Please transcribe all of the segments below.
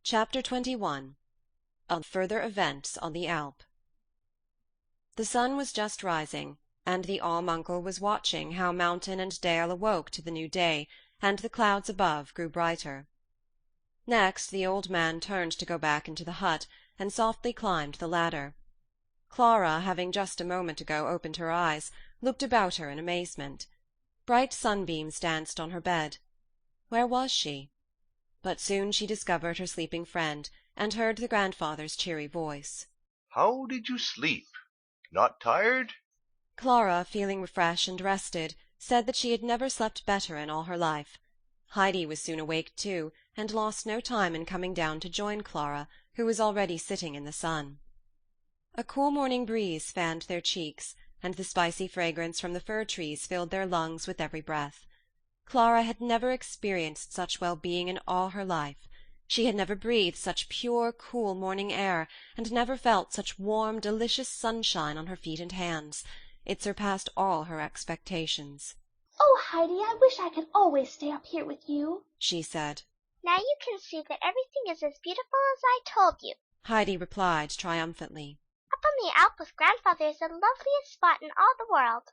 Chapter 21 On Further Events on the Alp. The sun was just rising, and the Alm-Uncle was watching how mountain and dale awoke to the new day, and the clouds above grew brighter. Next the old man turned to go back into the hut, and softly climbed the ladder. Clara, having just a moment ago opened her eyes, looked about her in amazement. Bright sunbeams danced on her bed. Where was she? But soon she discovered her sleeping friend, and heard the grandfather's cheery voice. "How did you sleep? Not tired?" Clara, feeling fresh and rested, said that she had never slept better in all her life. Heidi was soon awake too, and lost no time in coming down to join Clara, who was already sitting in the sun. A cool morning breeze fanned their cheeks, and the spicy fragrance from the fir trees filled their lungs with every breath. Clara had never experienced such well-being in all her life. She had never breathed such pure, cool morning air, and never felt such warm, delicious sunshine on her feet and hands. It surpassed all her expectations. "Oh, Heidi, I wish I could always stay up here with you," she said. "Now you can see that everything is as beautiful as I told you," Heidi replied triumphantly. "Up on the Alp with Grandfather is the loveliest spot in all the world."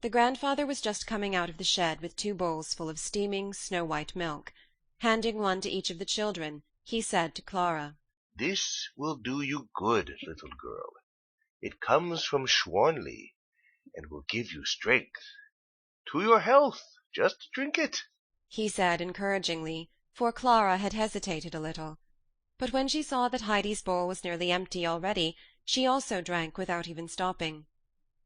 The grandfather was just coming out of the shed with 2 bowls full of steaming, snow-white milk. Handing one to each of the children, he said to Clara, "This will do you good, little girl. It comes from Schwanli, and will give you strength. To your health, just drink it," he said encouragingly, for Clara had hesitated a little. But when she saw that Heidi's bowl was nearly empty already, she also drank without even stopping.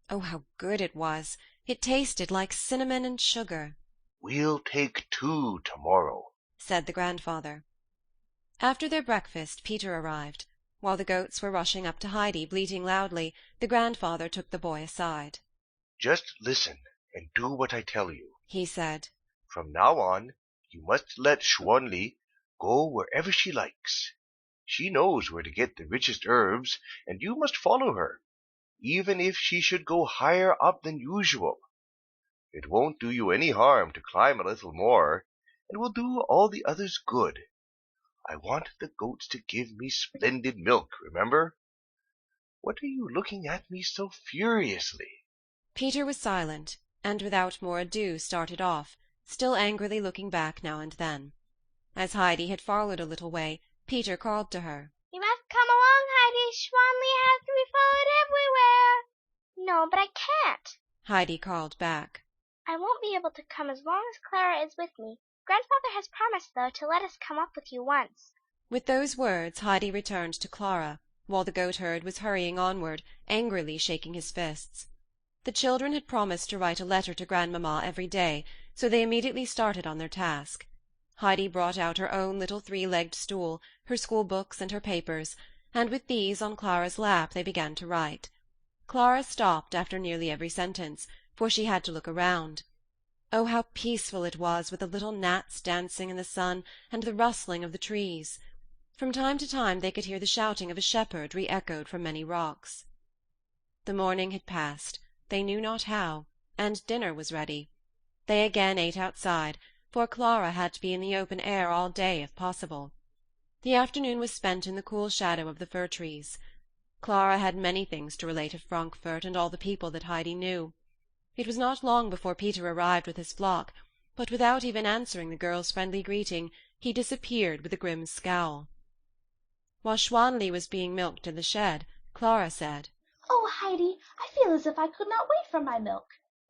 Oh, how good it was! It tasted like cinnamon and sugar. "We'll take 2 tomorrow," said the grandfather. After their breakfast Peter arrived. While the goats were rushing up to Heidi, bleating loudly, the grandfather took the boy aside. "Just listen and do what I tell you," he said. "From now on, you must let Schwanli go wherever she likes. She knows where to get the richest herbs, and you must follow her, even if she should go higher up than usual. It won't do you any harm to climb a little more, and will do all the others good. I want the goats to give me splendid milk, remember. What are you looking at me so furiously?" Peter was silent, and without more ado started off, still angrily looking back now and then. As Heidi had followed a little way, Peter called to her. "You must come along, Heidi. Schwanli has to be followed everywhere." "No, but I can't," Heidi called back. "I won't be able to come as long as Clara is with me. Grandfather has promised, though, to let us come up with you once." With those words Heidi returned to Clara, while the goatherd was hurrying onward, angrily shaking his fists. The children had promised to write a letter to Grandmamma every day, so they immediately started on their task. Heidi brought out her own little 3-legged stool, her school-books and her papers, and with these on Clara's lap they began to write. Clara stopped after nearly every sentence, for she had to look around. Oh, how peaceful it was, with the little gnats dancing in the sun and the rustling of the trees! From time to time they could hear the shouting of a shepherd re-echoed from many rocks. The morning had passed, they knew not how, and dinner was ready. They again ate outside, for Clara had to be in the open air all day if possible. The afternoon was spent in the cool shadow of the fir-trees. Clara had many things to relate of Frankfurt and all the people that Heidi knew. It was not long before Peter arrived with his flock, but without even answering the girl's friendly greeting, he disappeared with a grim scowl. While Schwanli was being milked in the shed, Clara said, "Oh, Heidi, I feel as if I could not wait for my milk.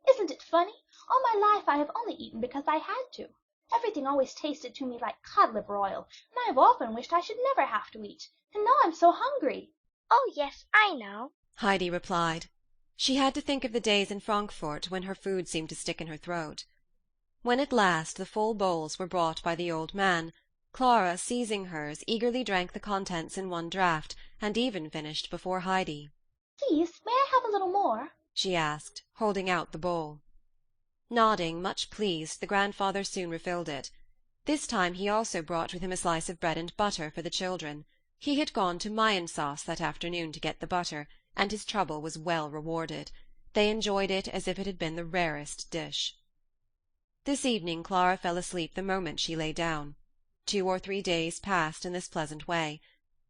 Isn't it funny? All my life I have only eaten because I had to. Everything always tasted to me like cod liver oil, and I have often wished I should never have to eat. And now I'm so hungry." "Oh, yes, I know," Heidi replied. She had to think of the days in Frankfurt when her food seemed to stick in her throat. When at last the full bowls were brought by the old man, Clara, seizing hers, eagerly drank the contents in one draught, and even finished before Heidi. "Please, may I have a little more?" she asked, holding out the bowl. Nodding, much pleased, the grandfather soon refilled it. This time he also brought with him a slice of bread and butter for the children. He had gone to Mayensauce that afternoon to get the butter, and his trouble was well rewarded. They enjoyed it as if it had been the rarest dish. This evening Clara fell asleep the moment she lay down. 2 or 3 days passed in this pleasant way.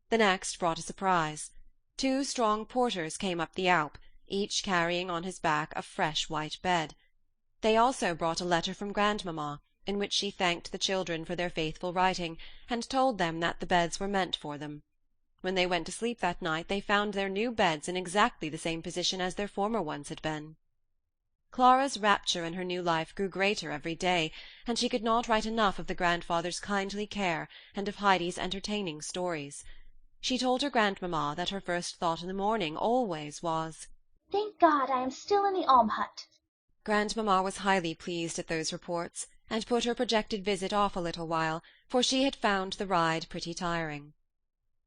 The next brought a surprise. 2 strong porters came up the Alp, each carrying on his back a fresh white bed. They also brought a letter from grandmamma, in which she thanked the children for their faithful writing, and told them that the beds were meant for them. When they went to sleep that night they found their new beds in exactly the same position as their former ones had been. Clara's rapture in her new life grew greater every day, and she could not write enough of the grandfather's kindly care and of Heidi's entertaining stories. She told her grandmamma that her first thought in the morning always was, "Thank God I am still in the alm-hut." Grandmamma was highly pleased at those reports, and put her projected visit off a little while, for she had found the ride pretty tiring.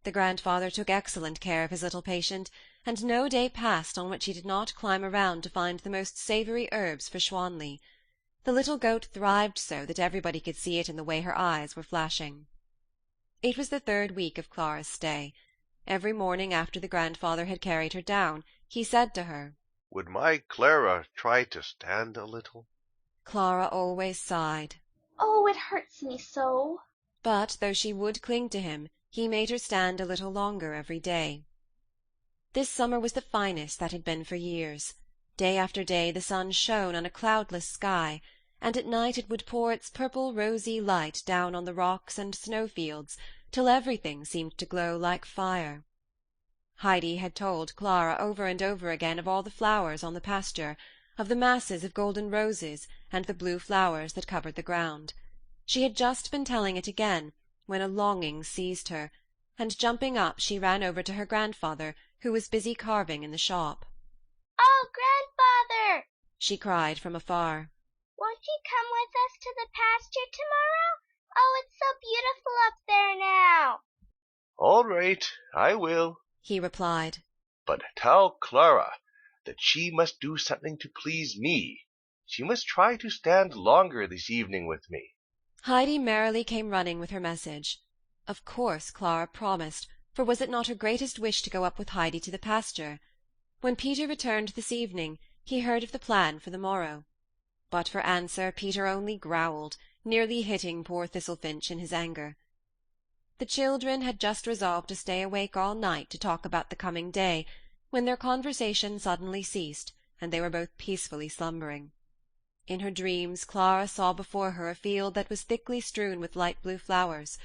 The grandfather took excellent care of his little patient, and no day passed on which he did not climb around to find the most savoury herbs for Schwanli. The little goat thrived so that everybody could see it in the way her eyes were flashing. It was the 3rd week of Clara's stay. Every morning after the grandfather had carried her down, he said to her, "Would my Clara try to stand a little?" Clara always sighed. "Oh, it hurts me so." But though she would cling to him, he made her stand a little longer every day. This summer was the finest that had been for years. Day after day the sun shone on a cloudless sky, and at night it would pour its purple rosy light down on the rocks and snow-fields, till everything seemed to glow like fire. Heidi had told Clara over and over again of all the flowers on the pasture, of the masses of golden roses and the blue flowers that covered the ground. She had just been telling it again, when a longing seized her, and jumping up she ran over to her grandfather, who was busy carving in the shop. "Oh, grandfather!" she cried from afar. "Won't you come with us to the pasture tomorrow? Oh, it's so beautiful up there now." "All right, I will," he replied. "but tell Clara that she must do something to please me. She must try to stand longer this evening with me." Heidi merrily came running with her message. Of course Clara promised, for was it not her greatest wish to go up with Heidi to the pasture? When Peter returned this evening, he heard of the plan for the morrow. But for answer Peter only growled, nearly hitting poor Thistlefinch in his anger. The children had just resolved to stay awake all night to talk about the coming day, when their conversation suddenly ceased, and they were both peacefully slumbering. In her dreams Clara saw before her a field that was thickly strewn with light blue flowers,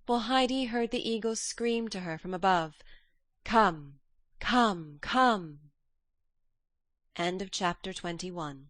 while Heidi heard the eagles scream to her from above, "Come, come, come!" End of chapter 21.